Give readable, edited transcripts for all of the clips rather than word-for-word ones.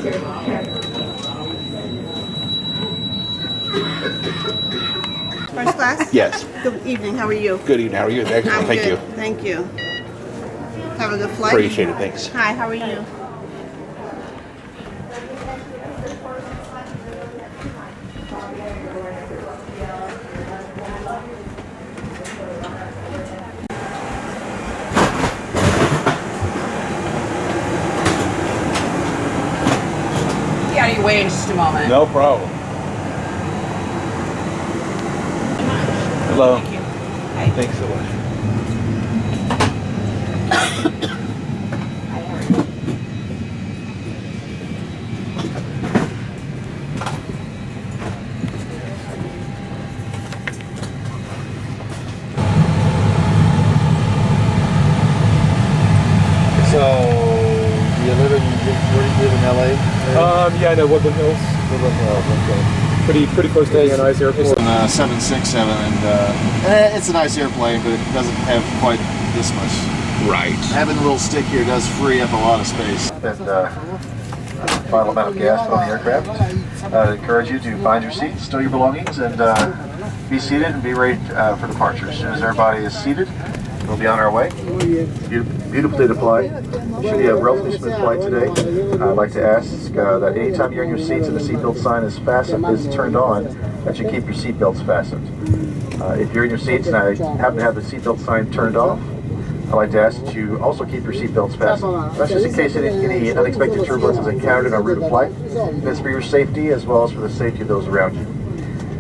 First class? Yes. Good evening, how are you? Good evening. How are you? Excellent. I'm Thank good. you. Thank you. Have a good flight? Appreciate it. Thanks. Hi, how are you? Get out of your way in just a moment. No problem. Hello. Thank you. Thanks so much. So, do you live in, where do you live in LA? Yeah, no, Woodland Hills. Woodland Hills, okay. Pretty close to the nice airport. It's a 767, and it's a nice airplane, but it doesn't have quite this much. Right. Having the little stick here does free up a lot of space. And final amount of gas on the aircraft. I encourage you to find your seat, stow your belongings, and be seated and be ready for departure. As soon as everybody is seated, we'll be on our way. Beautifully deployed. Should be a relatively smooth flight today. I'd like to ask that anytime you're in your seats and the seatbelt sign is turned on, that you keep your seatbelts fastened. If you're in your seats and I happen to have the seatbelt sign turned off, I'd like to ask that you also keep your seatbelts fastened. That's just in case any unexpected turbulence is encountered in our route of flight. It's for your safety as well as for the safety of those around you.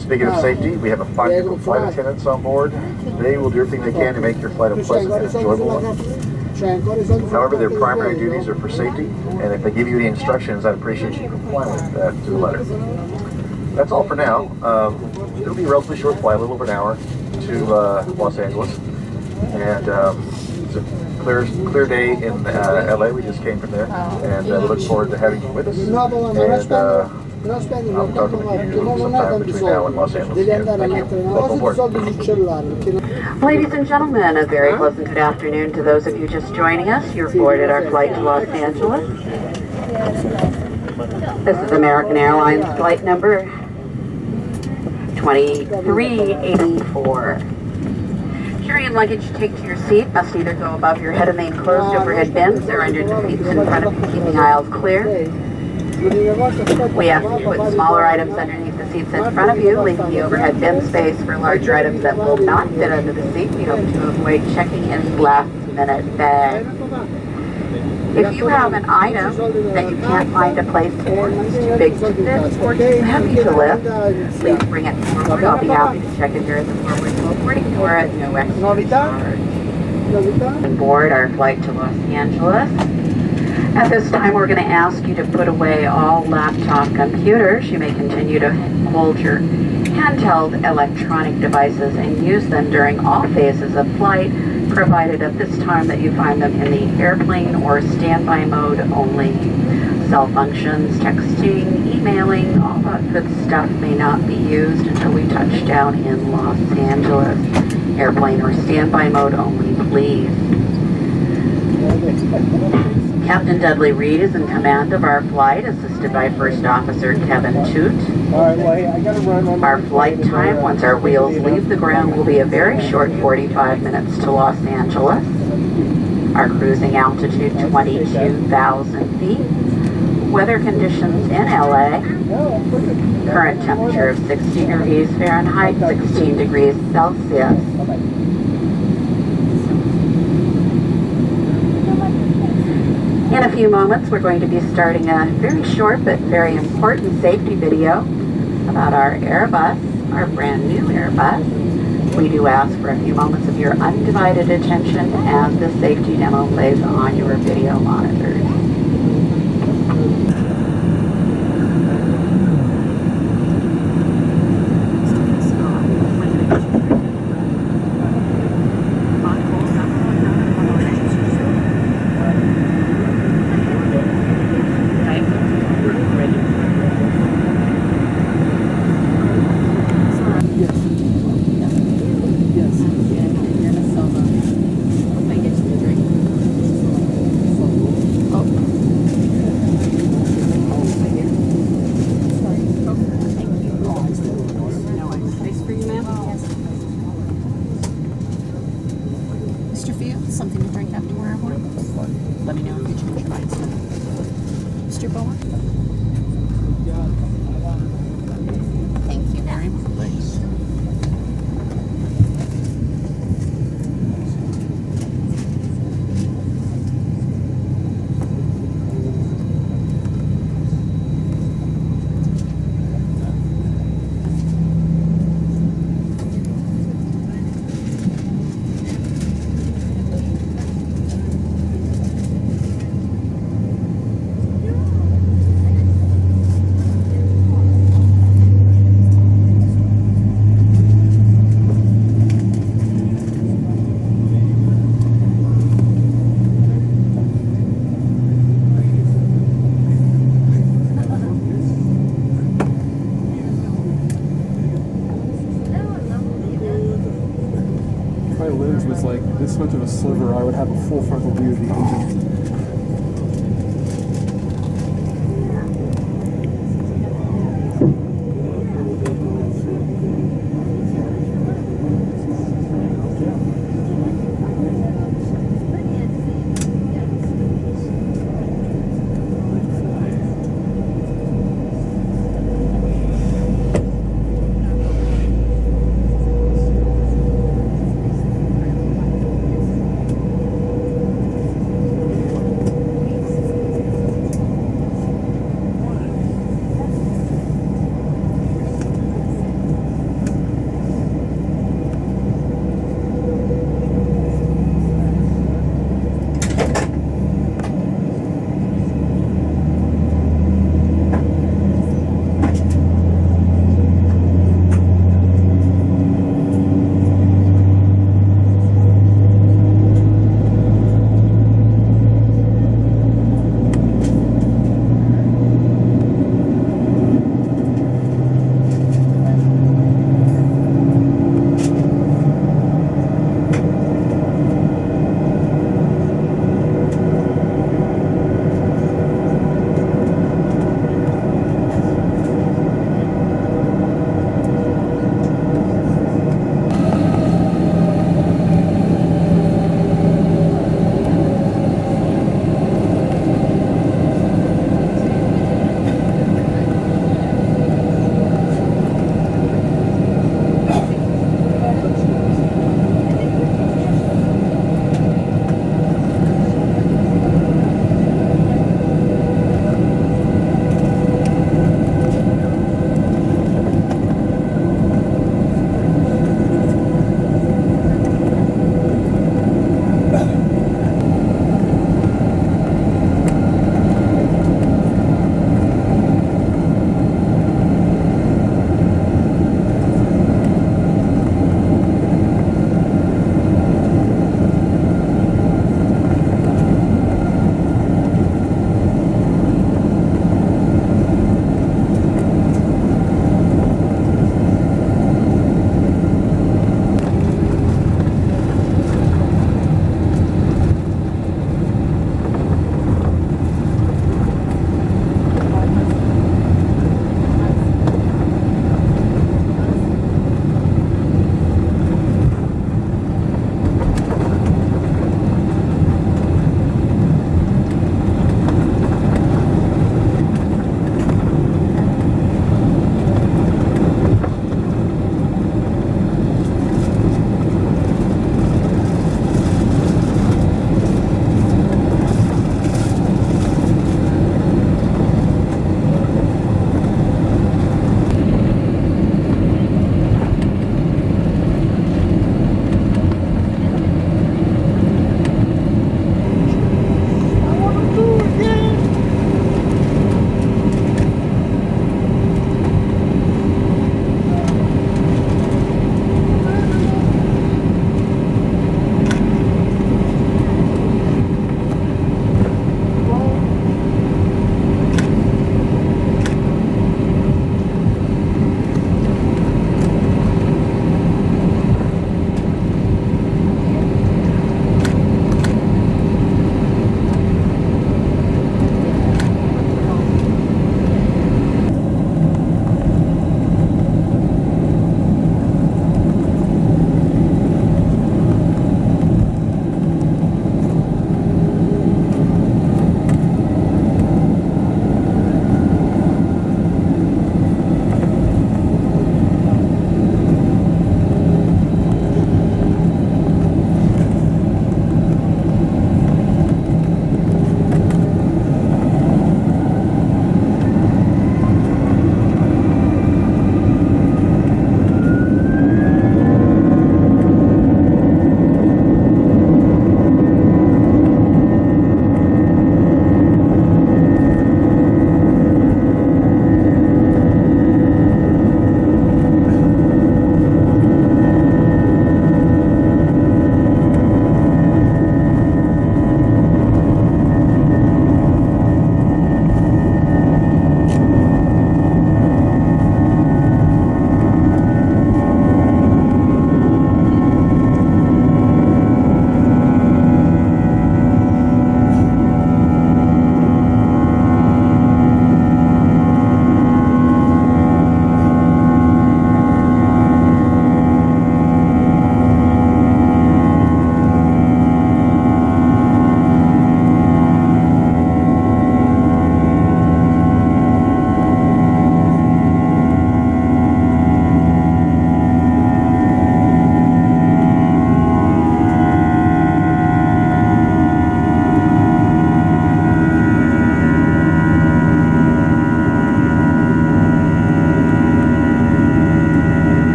Speaking of safety, we have 5 different flight attendants on board. They will do everything they can to make your flight a pleasant and enjoyable one. However, their primary duties are for safety, and if they give you any instructions, I'd appreciate you complying with that to the letter. That's all for now. It'll be a relatively short flight, a little over an hour to Los Angeles. And it's a clear day in LA. We just came from there, and we look forward to having you with us. And I'll be talking with you sometime between now and Los Angeles. Yeah, thank you. Welcome aboard. Ladies and gentlemen, a very pleasant good afternoon to those of you just joining us. You're aboard our flight to Los Angeles. This is American Airlines flight number 2384. Carry-in luggage you take to your seat must either go above your head in the enclosed overhead bins or under the seats in front of you, keeping aisles clear. We ask that you put smaller items underneath the seats in front of you, leaving the overhead bin space for larger items that will not fit under the seat. We hope to avoid checking any last-minute bags. If you have an item that you can't find a place for, it's too big to fit, or too heavy to lift, please bring it forward. I'll be happy to check it here at the forward boarding door at no extra charge. On board our flight to Los Angeles. At this time, we're going to ask you to put away all laptop computers. You may continue to hold your handheld electronic devices and use them during all phases of flight, provided at this time that you find them in the airplane or standby mode only. Cell functions, texting, emailing, all that good stuff may not be used until we touch down in Los Angeles. Airplane or standby mode only, please. Captain Dudley Reed is in command of our flight, assisted by First Officer Kevin Toot. Our flight time, once our wheels leave the ground, will be a very short 45 minutes to Los Angeles. Our cruising altitude, 22,000 feet. Weather conditions in LA. Current temperature of 60 degrees Fahrenheit, 16 degrees Celsius. In a few moments, we're going to be starting a very short but very important safety video about our Airbus, our brand new Airbus. We do ask for a few moments of your undivided attention as this safety demo plays on your video monitors. Oh. Mr. Bowman? Thank you very much. Thanks. If my lens was like this much of a sliver, I would have a full frontal view of the engine.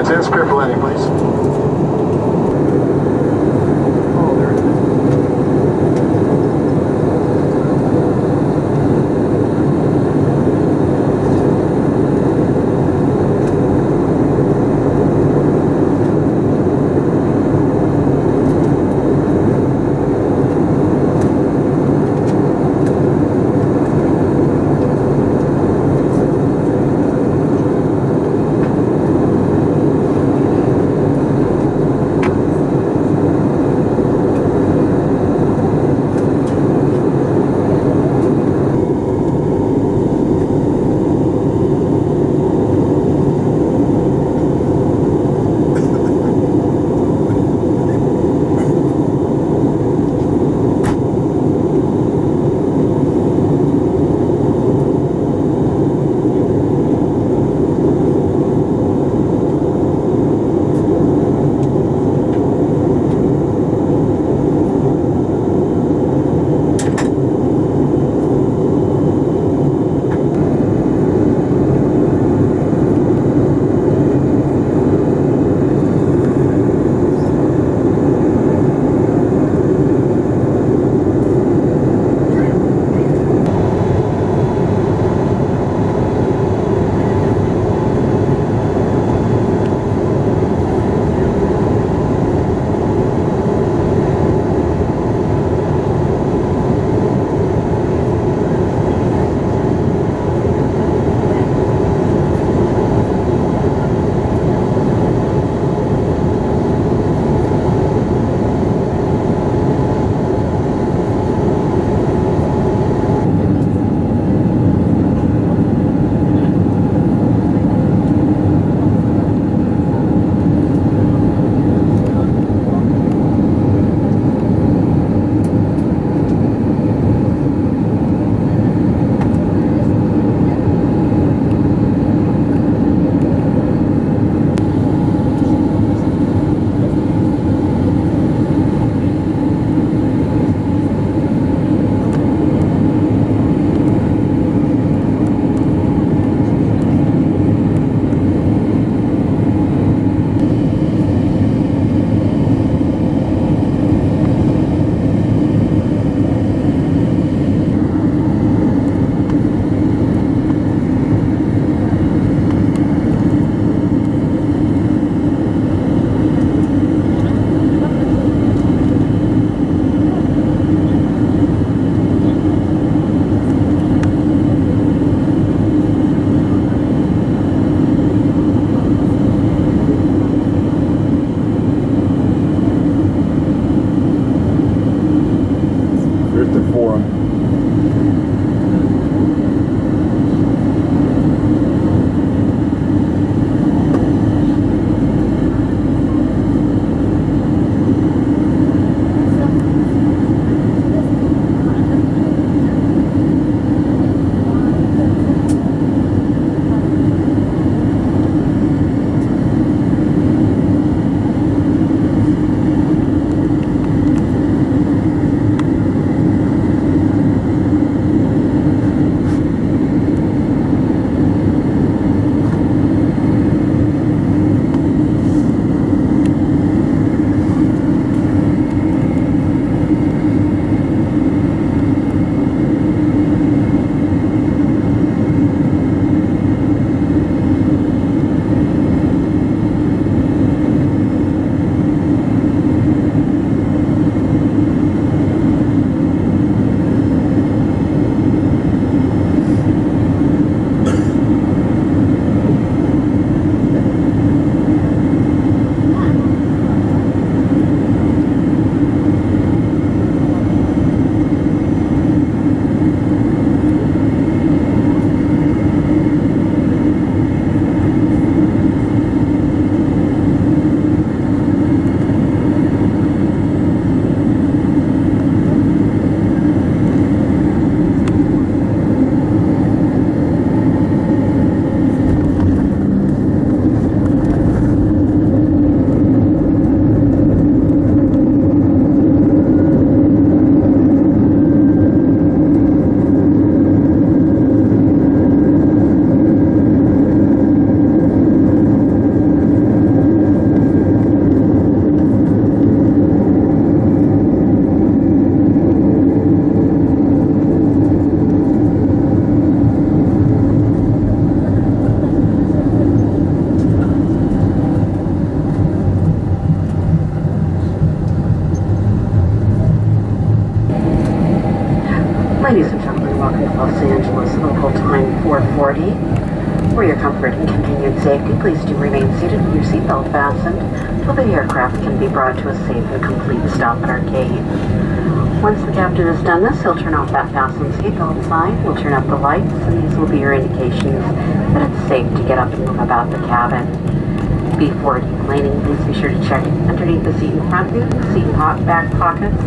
10 clear for landing, please. Oh, there it is. comfort and continued safety, please do remain seated with your seatbelt fastened till the aircraft can be brought to a safe and complete stop at our gate. Once the captain has done this, he'll turn off that fastened seatbelt sign, we'll turn up the lights, and these will be your indications that it's safe to get up and move about the cabin. Before deplaning, please be sure to check underneath the seat in front of you, the seat back pockets,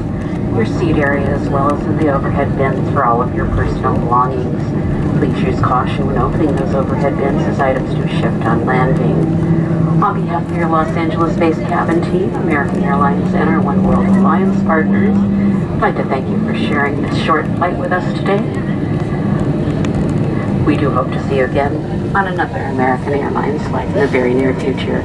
your seat area, as well as in the overhead bins for all of your personal belongings. Please use caution when opening those overhead bins as items do shift on landing. On behalf of your Los Angeles-based cabin team, American Airlines, and our One World Alliance partners, I'd like to thank you for sharing this short flight with us today. We do hope to see you again on another American Airlines flight in the very near future.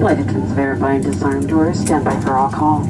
Flight attendants verifying disarmed doors. Stand by for all call.